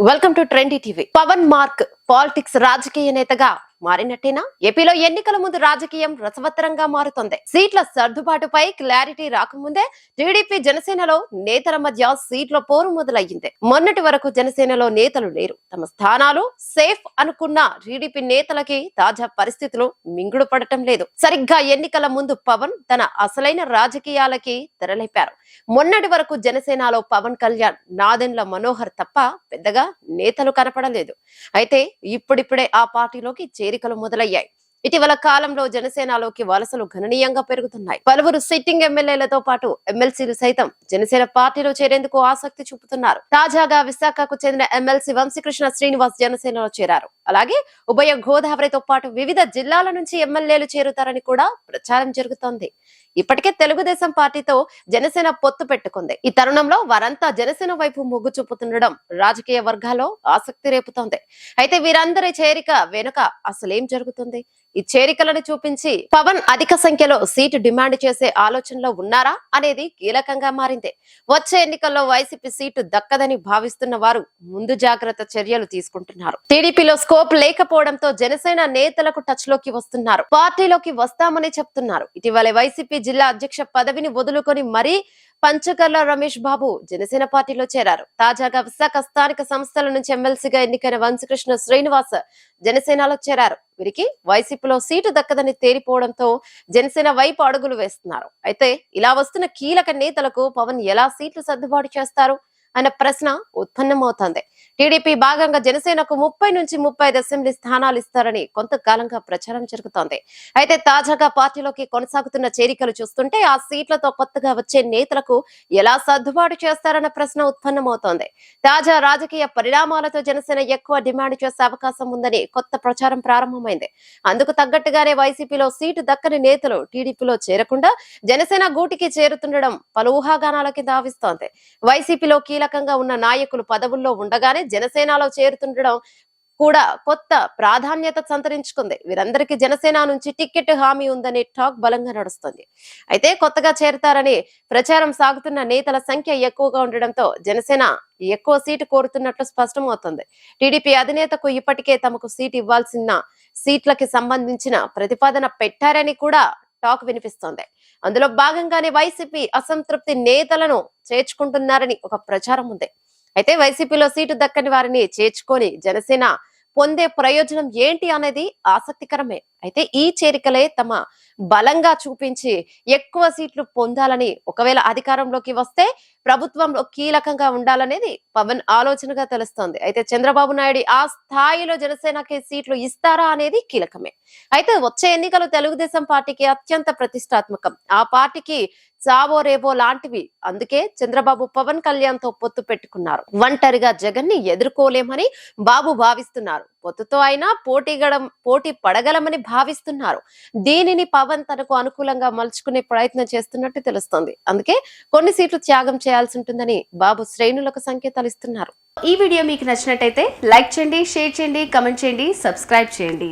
Welcome to trendy TV. Pawan mark politics రాజకీయ నేతగా మారినట్టేనా? ఏపీలో ఎన్నికల ముందు రాజకీయం రసవత్తరంగా మారుతోంది. సీట్ల సర్దుబాటుపై క్లారిటీ రాకముందే టీడీపీ జనసేనలో నేతల మధ్య సీట్ల పోరు మొదలయ్యింది. మొన్నటి వరకు జనసేనలో నేతలు లేరు. తమ స్థానాలు సేఫ్ అనుకున్న టీడీపీ నేతలకి తాజా పరిస్థితులు మింగుడు పడటం లేదు. సరిగ్గా ఎన్నికల ముందు పవన్ తన అసలైన రాజకీయాలకి తెరలేపారు. మొన్నటి వరకు జనసేనలో పవన్ కళ్యాణ్, నాదెండ్ల మనోహర్ తప్ప పెద్దగా నేతలు కనపడలేదు. అయితే ఇప్పుడిప్పుడే ఆ పార్టీలోకి చేరికలు మొదలయ్యాయి. ఇటీవల కాలంలో జనసేనలోకి వలసలు గణనీయంగా పెరుగుతున్నాయి. పలువురు సిట్టింగ్ ఎమ్మెల్యేలతో పాటు ఎమ్మెల్సీలు సైతం జనసేన పార్టీలో చేరేందుకు ఆసక్తి చూపుతున్నారు. తాజాగా విశాఖకు చెందిన ఎమ్మెల్సీ వంశీకృష్ణ శ్రీనివాస్ జనసేనలో చేరారు. అలాగే ఉభయ గోదావరితో పాటు వివిధ జిల్లాల నుంచి ఎమ్మెల్యేలు చేరుతారని కూడా ప్రచారం జరుగుతోంది. ఇప్పటికే తెలుగుదేశం పార్టీతో జనసేన పొత్తు పెట్టుకుంది. ఈ తరుణంలో వారంతా జనసేన వైపు మొగ్గు చూపుతుండడం రాజకీయ వర్గాల్లో ఆసక్తి రేపుతోంది. అయితే వీరందరి చేరిక వెనుక అసలేం జరుగుతుంది? ఈ చేరికలను చూపించి పవన్ అధిక సంఖ్యలో సీటు డిమాండ్ చేసే ఆలోచనలో ఉన్నారా అనేది కీలకంగా మారింది. వచ్చే ఎన్నికల్లో వైసీపీ సీటు దక్కదని భావిస్తున్న వారు ముందు జాగ్రత్త చర్యలు తీసుకుంటున్నారు. టీడీపీలో స్కోప్ లేకపోవడంతో జనసేన నేతలకు టచ్ లోకి వస్తున్నారు. పార్టీలోకి వస్తామని చెప్తున్నారు. ఇటీవల వైసీపీ జిల్లా అధ్యక్ష పదవిని వదులుకొని మరీ పంచకర్ల రమేష్ బాబు జనసేన పార్టీలో చేరారు. తాజాగా విశాఖ స్థానిక సంస్థల నుంచి ఎమ్మెల్సీగా ఎన్నికైన వంశీకృష్ణ శ్రీనివాస్ జనసేనలో చేరారు. వీరికి వైసీపీలో సీటు దక్కదని తేలిపోవడంతో జనసేన వైపు అడుగులు వేస్తున్నారు. అయితే ఇలా వస్తున్న కీలక నేతలకు పవన్ ఎలా సీట్లు సర్దుబాటు చేస్తారు అన్న ప్రశ్న ఉత్పన్నమవుతోంది. టీడీపీ భాగంగా జనసేనకు 30 నుంచి 35 అసెంబ్లీ స్థానాలు ఇస్తారని కొంతకాలంగా ప్రచారం జరుగుతోంది. అయితే తాజాగా పార్టీలోకి కొనసాగుతున్న చేరికలు చూస్తుంటే ఆ సీట్లతో కొత్తగా వచ్చే నేతలకు ఎలా సర్దుబాటు చేస్తారన్న ప్రశ్న ఉత్పన్నమవుతోంది. తాజా రాజకీయ పరిణామాలతో జనసేన ఎక్కువ డిమాండ్ చేసే అవకాశం ఉందని కొత్త ప్రచారం ప్రారంభమైంది. అందుకు తగ్గట్టుగానే వైసీపీలో సీటు దక్కని నేతలు టీడీపీలో చేరకుండా జనసేన గూటికి చేరుతుండడం పలు ఊహాగానాల కింద ఆవిస్తోంది. వైసీపీలో కీలకంగా ఉన్న నాయకులు పదవుల్లో ఉండగానే జనసేనలో చేరుతుండడం కూడా కొత్త ప్రాధాన్యత సంతరించుకుంది. వీరందరికీ జనసేన నుంచి టికెట్ హామీ ఉందనే టాక్ బలంగా నడుస్తుంది. అయితే కొత్తగా చేరతారని ప్రచారం సాగుతున్న నేతల సంఖ్య ఎక్కువగా ఉండడంతో జనసేన ఎక్కువ సీటు కోరుతున్నట్లు స్పష్టమవుతుంది. టీడీపీ అధినేతకు ఇప్పటికే తమకు సీటు ఇవ్వాల్సిన సీట్లకి సంబంధించిన ప్రతిపాదన పెట్టారని కూడా టాక్ వినిపిస్తోంది. అందులో భాగంగానే వైసీపీ అసంతృప్తి నేతలను చేర్చుకుంటున్నారని ఒక ప్రచారం ఉంది. అయితే వైసీపీలో సీటు దక్కని వారిని చేర్చుకొని జనసేన పొందే ప్రయోజనం ఏంటి అనేది ఆసక్తికరమే. అయితే ఈ చేరికలే తమ బలంగా చూపించి ఎక్కువ సీట్లు పొందాలని, ఒకవేళ అధికారంలోకి వస్తే ప్రభుత్వంలో కీలకంగా ఉండాలనేది పవన్ ఆలోచనగా తెలుస్తోంది. అయితే చంద్రబాబు నాయుడు ఆ స్థాయిలో జనసేనకి సీట్లు ఇస్తారా అనేది కీలకమే. అయితే వచ్చే ఎన్నికలు తెలుగుదేశం పార్టీకి అత్యంత ప్రతిష్టాత్మకం. ఆ పార్టీకి చావో రేవో లాంటివి. అందుకే చంద్రబాబు పవన్ కళ్యాణ్ తో పొత్తు పెట్టుకున్నారు. ఒంటరిగా జగన్ ని ఎదుర్కోలేమని బాబు భావిస్తున్నారు. పొత్తుతో అయినా పోటీ పడగలమని భావిస్తున్నారు. దీనిని పవన్ తనకు అనుకూలంగా మలుచుకునే ప్రయత్నం చేస్తున్నట్టు తెలుస్తోంది. అందుకే కొన్ని సీట్లు త్యాగం చేయాల్సి ఉంటుందని బాబు శ్రేణులకు సంకేతాలు ఇస్తున్నారు. ఈ వీడియో మీకు నచ్చినట్టయితే లైక్ చేయండి, షేర్ చేయండి, కమెంట్ చేయండి, సబ్స్క్రైబ్ చేయండి.